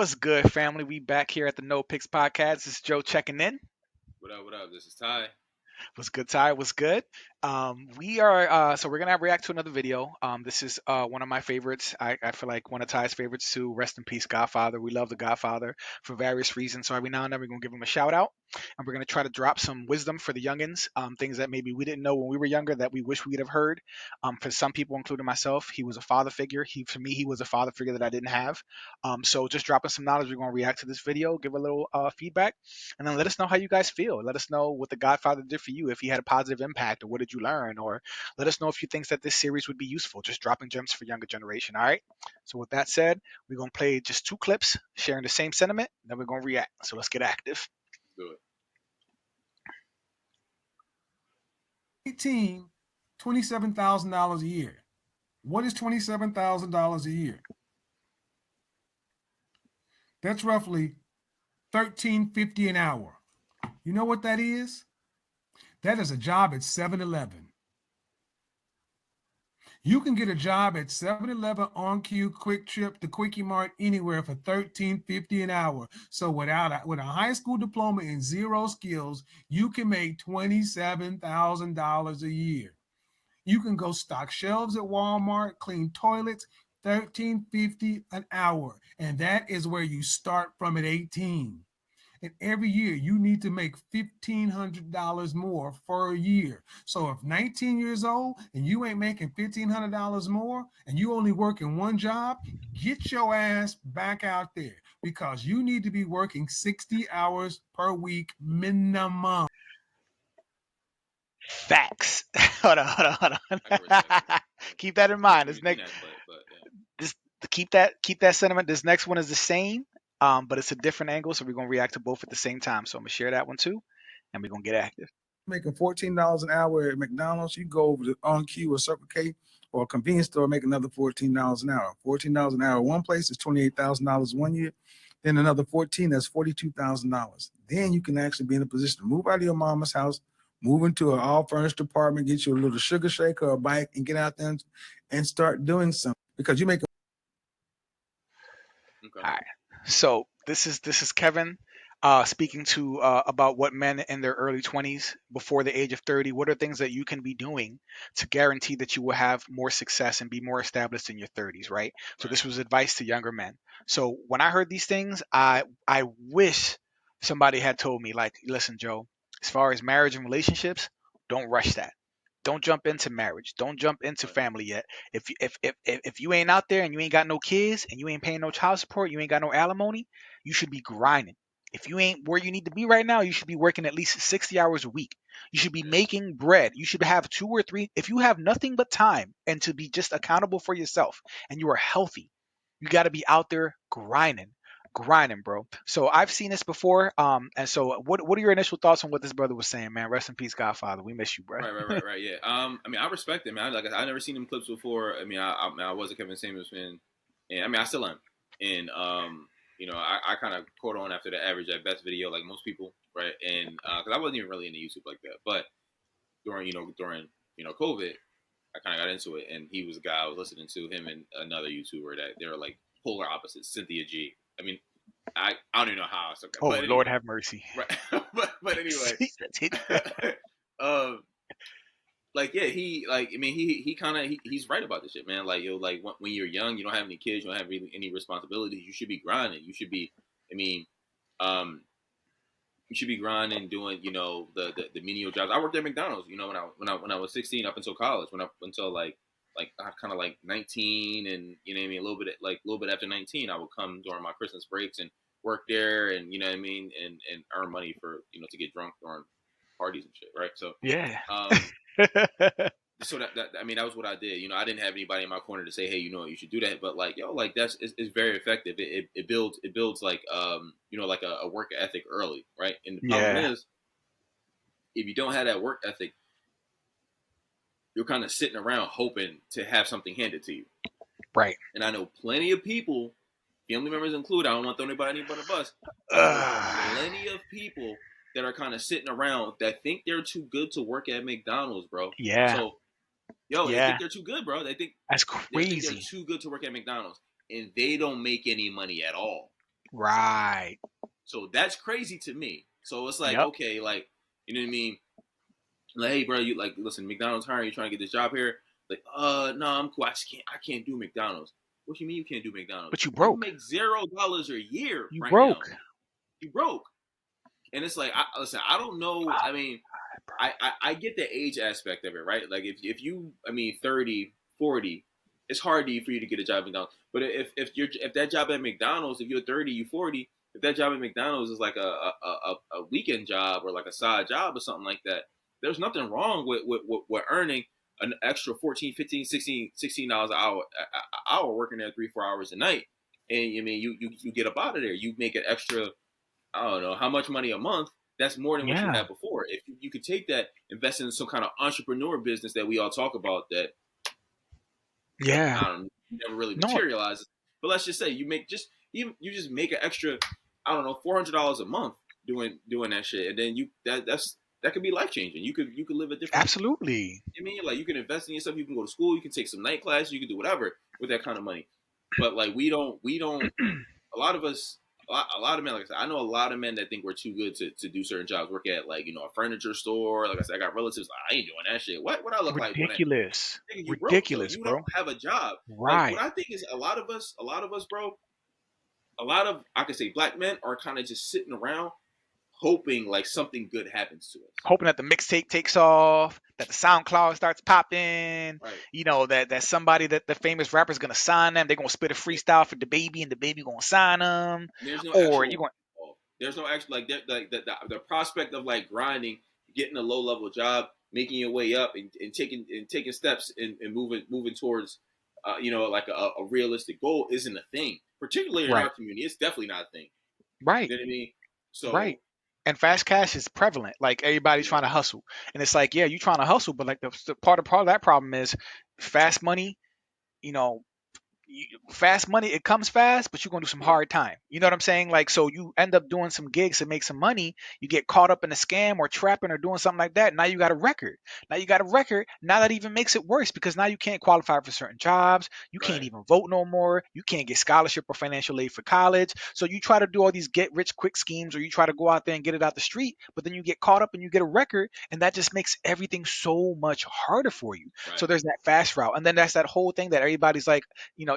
What's good, family? We back here at the No Picks Podcast. This is Joe checking in. What up? What up? This is Ty. What's good, Ty? What's good? We are so we're gonna react to another video. This is one of my favorites. I feel like one of Ty's favorites too. Rest in peace, Godfather. We love the Godfather for various reasons. So every now and then we're gonna give him a shout out, and we're gonna try to drop some wisdom for the youngins. Things that maybe we didn't know when we were younger that we wish we'd have heard. For some people, including myself, he was a father figure. For me, he was a father figure that I didn't have. So just dropping some knowledge. We're gonna react to this video, give a little feedback, and then let us know how you guys feel. Let us know what the Godfather did for you, if he had a positive impact, or what did you learn, or let us know if you think that this series would be useful. Just dropping gems for younger generation. All right. So with that said, we're gonna play just two clips sharing the same sentiment. Then we're gonna react. So let's get active. Do it. 18, $27,000 a year. What is $27,000 a year? That's roughly $13.50 an hour. You know what that is? That is a job at 7-Eleven. You can get a job at 7-Eleven, On Q, Quick Trip, the Quickie Mart, anywhere for $13.50 an hour. So with a high school diploma and zero skills, you can make $27,000 a year. You can go stock shelves at Walmart, clean toilets, $13.50 an hour. And that is where you start from at 18. And every year you need to make $1,500 more for a year. So if 19 years old and you ain't making $1,500 more and you only work in one job, get your ass back out there, because you need to be working 60 hours per week minimum. Facts. hold on. Keep that in mind. Keep that sentiment. This next one is the same, but it's a different angle, so we're gonna react to both at the same time. So I'm gonna share that one too, and we're gonna get active. Making $14 an hour at McDonald's, you go over to On Q or Circle K or a convenience store, make another $14 an hour. $14 an hour. One place is $28,000 one year, then another 14, that's $42,000. Then you can actually be in a position to move out of your mama's house, move into an all-furnished apartment, get you a little sugar shaker or a bike, and get out there and start doing something, because you make. Okay. All right. So this is Kevin speaking to about what men in their early 20s, before the age of 30, what are things that you can be doing to guarantee that you will have more success and be more established in your 30s, right? So this was advice to younger men. So when I heard these things, I wish somebody had told me, like, listen, Joe, as far as marriage and relationships, don't rush that. Don't jump into marriage. Don't jump into family yet. If you ain't out there and you ain't got no kids and you ain't paying no child support, you ain't got no alimony, you should be grinding. If you ain't where you need to be right now, you should be working at least 60 hours a week. You should be making bread. You should have 2 or 3. If you have nothing but time and to be just accountable for yourself and you are healthy, you got to be out there grinding, bro. So I've seen this before. And so what are your initial thoughts on what this brother was saying, man? Rest in peace, Godfather. We miss you, bro. Right. Yeah. I mean, I respect it, man. I never seen him clips before. I mean, I was a Kevin Samuels fan, and I mean, I still am. And I kind of caught on after the average at best video, like most people, right? And because I wasn't even really into YouTube like that, but during COVID, I kind of got into it, and he was a guy I was listening to, him and another YouTuber that they're like polar opposites, Cynthia G. I mean, I don't even know how I stuck that. Oh, Lord, anyway, have mercy. Right. but anyway. Like, yeah, he's right about this shit, man. Like, like when you're young, you don't have any kids, you don't have really any responsibilities. You should be grinding. You should be, you should be grinding, doing, the menial jobs. I worked at McDonald's, when I was 16 up until college, until like kind of like 19, and a little bit after 19, I would come during my Christmas breaks and work there, and and earn money for to get drunk during parties and shit, right? So yeah. So that was what I did. I didn't have anybody in my corner to say, hey, you should do that, but it's very effective. It builds like like a work ethic early, right? And the problem is, if you don't have that work ethic, you're kind of sitting around hoping to have something handed to you. Right. And I know plenty of people, family members included, I don't want to throw anybody but a bus. Plenty of people that are kind of sitting around that think they're too good to work at McDonald's, bro. Yeah. So, they think they're too good, bro. They think that's crazy. They think they're too good to work at McDonald's, and they don't make any money at all. Right. So that's crazy to me. So it's like, Yep. okay, like, you know what I mean? Like, hey, bro, you like, listen, McDonald's hiring you, trying to get this job here. Like, no, I'm cool. I can't do McDonald's. What you mean you can't do McDonald's? But you You broke. make $0 a year You right now. broke. You broke. And it's like, listen, I don't know. I mean, I get the age aspect of it, right? Like if you, I mean, 30, 40, it's hard for you to get a job at McDonald's. But if that job at McDonald's, if you're 30, you 40, if that job at McDonald's is like a weekend job or like a side job or something like that, there's nothing wrong with earning an extra 14, 15, $16 an hour working there 3-4 hours a night. And I mean, you get up out of there. You make an extra, I don't know how much money a month. That's more than what you Yeah. had before. If you could take that, invest in some kind of entrepreneur business that we all talk about that Yeah. I don't know, never really No. materializes. But let's just say you just make an extra, I don't know, $400 a month doing that shit, and then that could be life changing. You could live a different. Absolutely. I mean, like you can invest in yourself. You can go to school. You can take some night classes. You can do whatever with that kind of money. But like we don't. A lot of us. A lot of men, like I said, I know a lot of men that think we're too good to do certain jobs. Work at like a furniture store. Like I said, I got relatives. I ain't doing that shit. What I look like doing that? Ridiculous. Nigga, you broke, so Ridiculous, you bro. don't have a job. Like Right. what I think is a lot of us, bro. A lot of I could say black men are kind of just sitting around hoping like something good happens to us. Hoping that the mixtape takes off, that the SoundCloud starts popping, Right. that somebody, that the famous rapper's gonna sign them. They're gonna spit a freestyle for the baby, and the baby gonna sign them. There's no Or you're actual. going, There's no actual like the prospect of like grinding, getting a low level job, making your way up, and taking steps and moving towards, like a realistic goal isn't a thing. Particularly in right, our community, it's definitely not a thing. right, You know what I mean? right. So And fast cash is prevalent. Like everybody's yeah, trying to hustle, and it's like, yeah, you trying to hustle, but like the part of that problem is fast money. You know, fast money, it comes fast, but you're gonna do some yeah, hard time. You know what I'm saying? Like, so you end up doing some gigs to make some money. You get caught up in a scam or trapping or doing something like that. Now you got a record. Now that even makes it worse because now you can't qualify for certain jobs. You can't right, even vote no more. You can't get scholarship or financial aid for college. So you try to do all these get rich quick schemes, or you try to go out there and get it out the street, but then you get caught up and you get a record, and that just makes everything so much harder for you. So right. there's that fast route, and then that's that whole thing that everybody's like,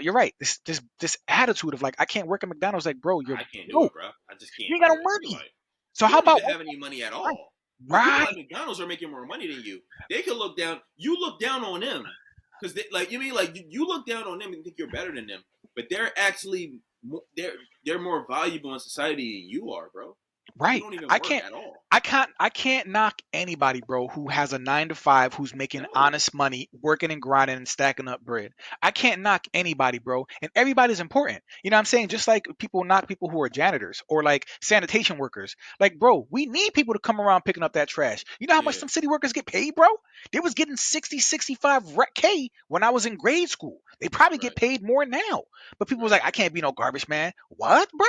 you're right. This attitude of like, I can't work at McDonald's. Like, bro, you're I can't do it, broke. bro. I just You can't ain't got do no it. money. Like So you how don't about even have any money at right, all. The people right, at McDonald's are making more money than you. They could look down. You look down on them because like you mean like you look down on them and think you're better than them, but they're actually they're more valuable in society than you are, bro. You right. don't even I work can't. at all. I can't knock anybody, bro, who has a 9 to 5, who's making No, honest money, working and grinding and stacking up bread. I can't knock anybody, bro. And everybody's important. You know what I'm saying? Just like people knock people who are janitors or like sanitation workers. Like, bro, we need people to come around picking up that trash. You know how much yeah, some city workers get paid, bro? They was getting 60, 65K when I was in grade school. They probably right, get paid more now. But people was right, like, I can't be no garbage man. What, bro?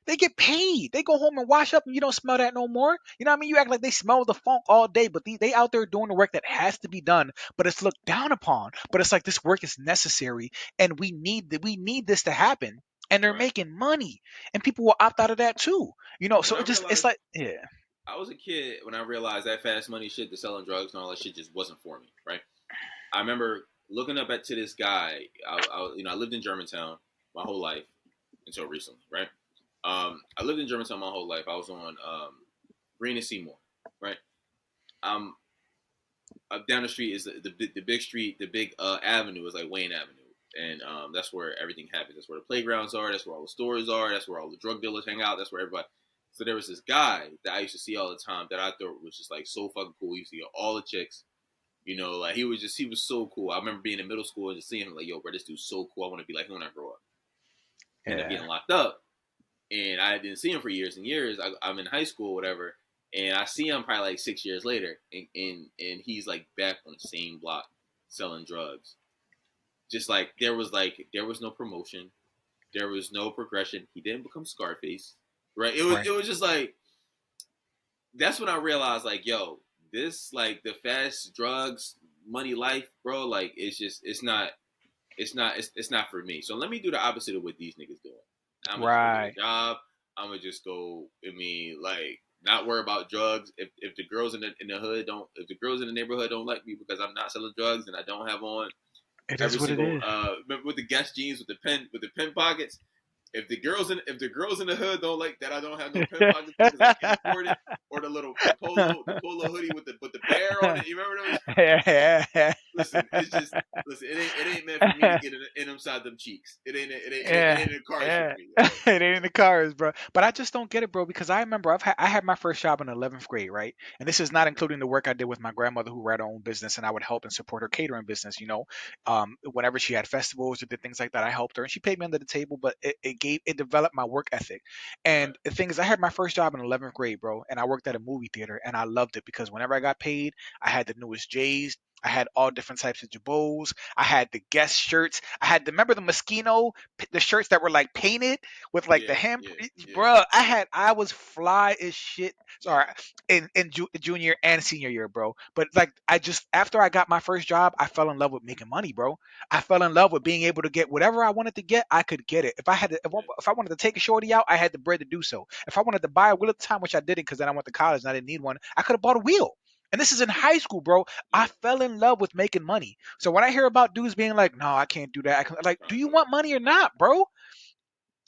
They get paid. They go home and wash up, and you don't smell that no more. You know what I mean? You act like they smell the funk all day, but they out there doing the work that has to be done, but it's looked down upon. But it's like this work is necessary, and we need this to happen. And they're right. making money, and people will opt out of that too. When So I it's realized like, yeah, I was a kid when I realized that fast money shit, the selling drugs and all that shit just wasn't for me, right? I remember looking up to this guy. I lived in Germantown my whole life until recently, right? I lived in Germantown my whole life. I was on Green and Seymour, right? Um, Up down the street is the big street, the big avenue is like Wayne Avenue, and that's where everything happens. That's where the playgrounds are. That's where all the stores are. That's where all the drug dealers hang out. That's where everybody. So there was this guy that I used to see all the time that I thought was just like so fucking cool. He used to get all the chicks. Like he was so cool. I remember being in middle school and just seeing him like, yo, bro, this dude's so cool. I want to be like him when I grow up. He ended up yeah, getting locked up, and I didn't see him for years and years. I'm in high school, or whatever, and I see him probably like 6 years later, and he's like back on the same block selling drugs. Just there was no promotion, there was no progression. He didn't become Scarface, right? right, It was just like that's when I realized like, yo, this like the fast drugs money life, bro. Like it's just it's not for me. So let me do the opposite of what these niggas doing. I'm gonna just go get Right. a job. I'm gonna just go. I mean, like, not worry about drugs. If the girls in the hood don't, if the girls in the neighborhood don't like me because I'm not selling drugs and I don't have on It is every what it single is. with the Guess jeans with the pen pockets. If the girls in the hood don't like that I don't have no pen pockets because I can't afford it, or the polo hoodie with the bear on it. You remember those? Yeah. Listen, it's just listen. It ain't meant for me to get in inside them cheeks. It ain't Yeah, in the cards for yeah. me. It ain't in the cars, bro. But I just don't get it, bro, because I remember I had my first job in 11th grade, right? And this is not including the work I did with my grandmother who ran her own business, and I would help and support her catering business. Whenever she had festivals or did things like that, I helped her, and she paid me under the table. But it developed my work ethic. Right. And the thing is, I had my first job in 11th grade, bro, and I worked at a movie theater, and I loved it because whenever I got paid, I had the newest J's. I had all different types of jabos. I had the guest shirts. I had remember the Moschino the shirts that were like painted with like the Yeah. hem, Yeah. Yeah. bro. I was fly as shit. Sorry, in junior and senior year, bro. But like I just after I got my first job, I fell in love with making money, bro. I fell in love with being able to get whatever I wanted to get. I could get it. If I had to, Yeah. if I wanted to take a shorty out, I had the bread to do so. If I wanted to buy a wheel at the time, which I didn't, because then I went to college and I didn't need one, I could have bought a wheel. And this is in high school, bro. I Yeah. fell in love with making money. So when I hear about dudes being like, "No, I can't do that," like, Trying do to you come up. want money or not, bro?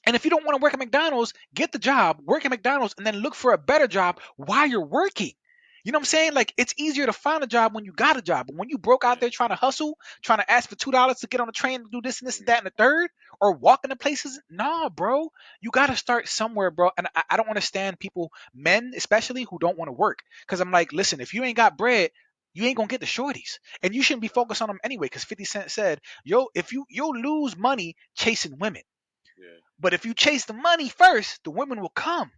And if you don't want to work at McDonald's, get the job, work at McDonald's, and then look for a better job while you're working. You know what I'm saying? Like it's easier to find a job when you got a job. But when you broke out Yeah. there trying to hustle, trying to ask for $2 to get on a train to do this and this and Mm-hmm. that and the third, or walk into places, nah, bro. You gotta start somewhere, bro. And I don't understand people, men especially, who don't want to work. Cause I'm like, listen, if you ain't got bread, you ain't gonna get the shorties. And you shouldn't be focused on them anyway, because 50 Cent said, yo, if you'll lose money chasing women. Yeah. But if you chase the money first, the women will come.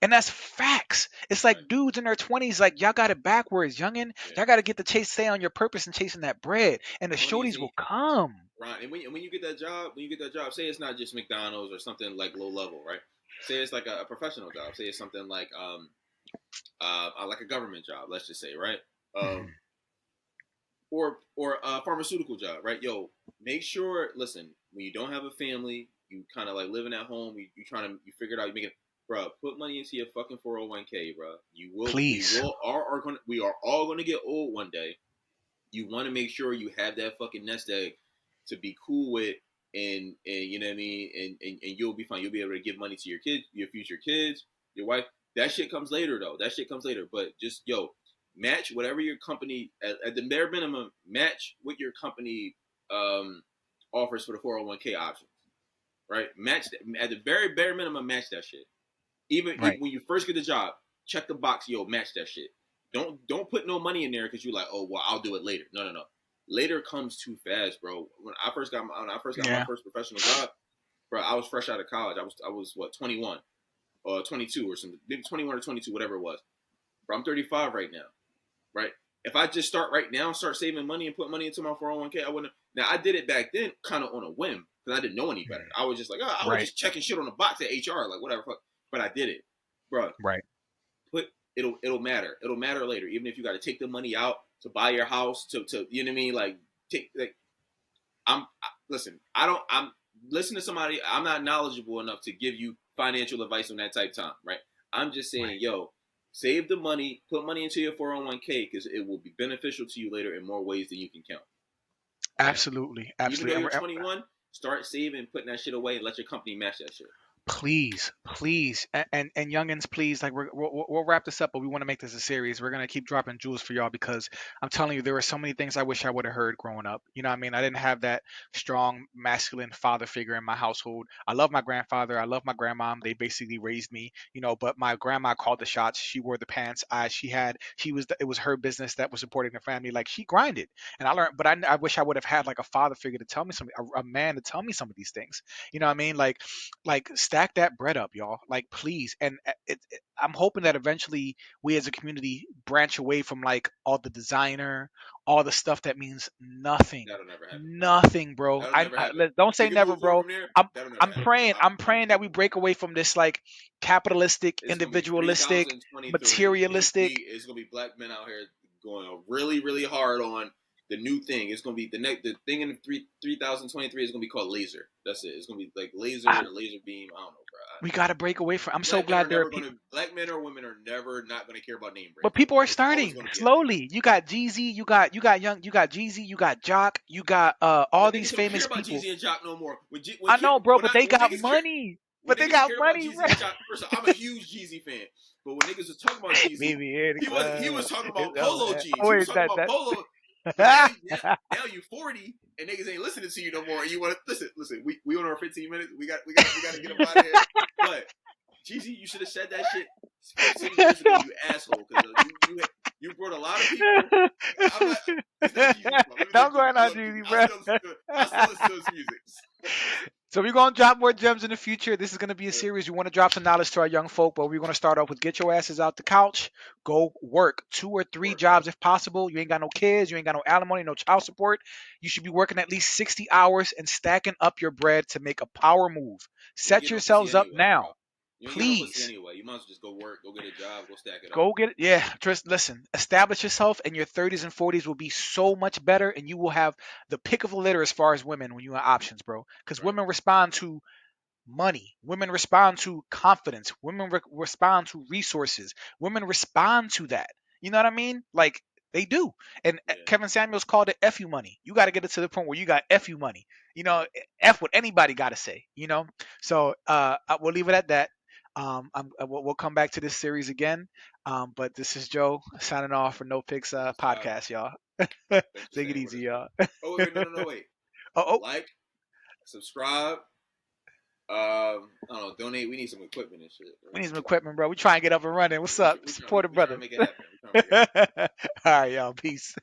And that's facts. It's Right. like dudes in their 20s, like, y'all got it backwards, youngin. Yeah. Y'all got to get the chase, stay on your purpose and chasing that bread. And the Money is shorties ain't will come. right. And when you get that job, say it's not just McDonald's or something like low level, right? Say it's like a professional job. Say it's something like a government job. Let's just say, right? Um, Mhm. or a pharmaceutical job, right? Yo, make sure. Listen, when you don't have a family, you kind of like living at home. You trying to you figure it out. You make it, bro. Put money into your fucking 401k, bro. You will. Please. We are all gonna get old one day. You want to make sure you have that fucking nest egg to be cool with, and you know what I mean, and you'll be fine. You'll be able to give money to your kids, your future kids, your wife. That shit comes later though. That shit comes later. But just match whatever your company at the bare minimum. Match what your company um, offers for the 401k options. Right? Match that, at the very bare minimum. Match that shit. Even Right. when you first get the job, check the box. Yo, match that shit. Don't put no money in there because you're like, oh well, I'll do it later. No, no, no. Later comes too fast, bro. When I first got my Yeah. first professional job, bro, I was fresh out of college. I was what 21 or 22 or something, maybe 21 or 22, whatever it was. Bro, I'm 35 right now, right? If I just start right now, start saving money and put money into my 401k, I wouldn't. Now I did it back then, kind of on a whim because I didn't know any better. Mhm. I was just like, oh, I was Right. just checking shit on the box at HR, like whatever, fuck. But I did it, bro. Right. Put it'll matter. It'll matter later, even if you got to take the money out to buy your house to you know what I mean. Like take like listen. I'm listen to somebody. I'm not knowledgeable enough to give you financial advice on that type of time, right? I'm just saying, Right. yo, save the money, put money into your 401k because it will be beneficial to you later in more ways than you can count, right? Absolutely. Even though Absolutely. you're 21, start saving, putting that shit away, and let your company match that shit. Please, please, and youngins, please, like we'll wrap this up, but we want to make this a series. We're gonna keep dropping jewels for y'all because I'm telling you, there were so many things I wish I would have heard growing up. You know what I mean? I didn't have that strong masculine father figure in my household. I love my grandfather, I love my grandma. They basically raised me, but my grandma called the shots. She wore the pants. It was her business that was supporting the family. Like she grinded, and I learned. But I wish I would have had like a father figure to tell me something, a man to tell me some of these things. You know what I mean? Like stack that bread up, y'all, like please. And I'm hoping that eventually we as a community branch away from like all the designer, all the stuff that means nothing. That'll never happen. Nothing, bro. That'll never happen. Don't say We can never, move forward bro. from there. i'm That'll never i'm happen. praying i'm praying that we break away from this like capitalistic, It's gonna be individualistic, 3023, and materialistic. it's gonna be black men out here going really, really hard on the new thing. It's gonna be the thing in 3023 is gonna be called laser. That's it. It's gonna be like laser, I, laser beam. I don't know, bro. we got to break away from. I'm so glad there are people. Black men or women are never not gonna care about name But brand. people are It's always starting gonna be a thing. slowly. You got Jeezy, you got Young, you got Jeezy, you got Jock, you got all But these niggas don't care famous about people. Jeezy and Jock no more. I know, bro, but they When got niggas care, money. when But they niggas got care about money, Jeezy bro. and Jock, first of all, I'm a huge Jeezy fan. But when niggas was talking about Jeezy, Meet me here in the club. he was talking about It's over polo there. jeans. Oh, He was wait, talking about polo. But now you 40 and niggas ain't listening to you no more. And you want to listen. We on our 15 minutes. We got to get up out of here. But Jeezy, you should have said that shit 15 years ago, you asshole. Because you brought a lot of people. I'm not. It's not Jeezy's fault. Let me Don't take go Jeezy. on I now, love Jeezy. Jeezy, bro. I still listen to his music. So we're gonna drop more gems in the future. This is gonna be a series. We want to drop some knowledge to our young folk, but we're gonna start off with get your asses out the couch, go work 2 or 3 Work. jobs if possible. You ain't got no kids, you ain't got no alimony, no child support. You should be working at least 60 hours and stacking up your bread to make a power move. You ain't Set getting no pussy yourselves up anyway, bro. now, You ain't getting no pussy please. anyway. You might as well just go work, go get a job, go stack it up. Go get it. Yeah, just listen. Establish yourself, and your 30s and 40s will be so much better, and you will have the pick of the litter as far as women when you have options, bro. Because Right. women respond to money. Women respond to confidence. Women respond to resources. Women respond to that. You know what I mean? Like they do. And Yeah. Kevin Samuels called it "fu money." You got to get it to the point where you got "fu money." You know, Yeah. f what anybody got to say. You know. So we'll leave it at that. We'll come back to this series again. But this is Joe signing off for No Picks podcast, y'all. Thanks for Take it staying with easy, us, man. y'all. Oh wait, no, wait. Oh, Like, subscribe. I don't know. Donate. We need some equipment and shit. we need some equipment, bro. We try and get up and running. What's We up? trying Support a we trying brother. to make it happen. We trying to make it happen. All right, y'all. Peace.